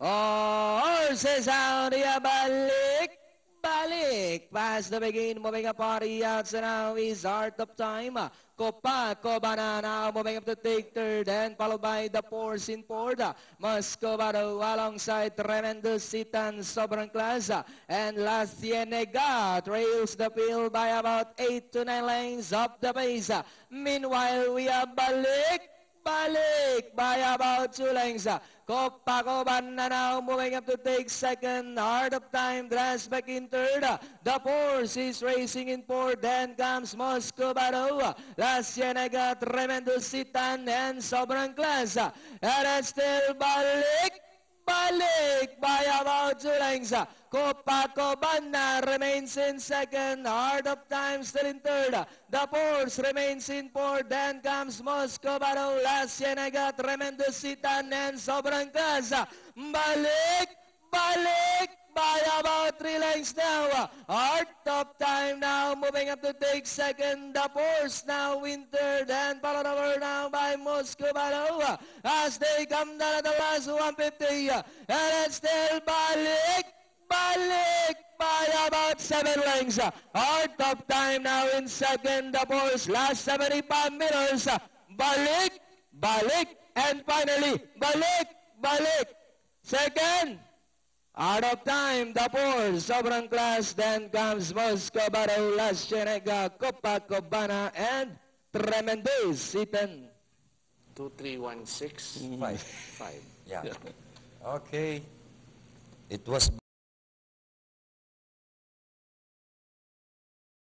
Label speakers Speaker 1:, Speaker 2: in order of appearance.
Speaker 1: Horses out here, balik. Pass the begin, moving up party out, so now is Art of Time. Copacabana now moving up to take third and followed by the Force in fourth. Moscovado alongside Tremendous Sitan, Sobrang Class. And La Cienega trails the field by about 8 to 9 lanes up the pace. Meanwhile, we have Balik by about 2 lengths. Copacabana now moving up to take second. Art of Time drives back in third. The Force is racing in fourth. Then comes Moscovado, La Cienega, Tremendous Sitan, and Sobrang Class. And it's still Balik by about 2 lengths. Copacabana remains in second. Art of Time still in third. The Force remains in fourth. Then comes Moscovado, La Cienega, Tremendous Sitan, and Sobrang Class. Balik by about 3 lengths now. Art of Time now moving up to take second. The Force now in third and followed over now by Moscovado as they come down at the last 150. And it's still Balik by about 7 lengths. Art of Time now in second. The Force last 75 meters. Balik, and finally Balik. Second. Out of Time, the Force, Sobrang Class, then comes Moscovado, La Cienega, Copacabana, and Tremendous Sitan.
Speaker 2: 2316.
Speaker 3: 5.
Speaker 2: 5.
Speaker 3: Yeah. Okay. It was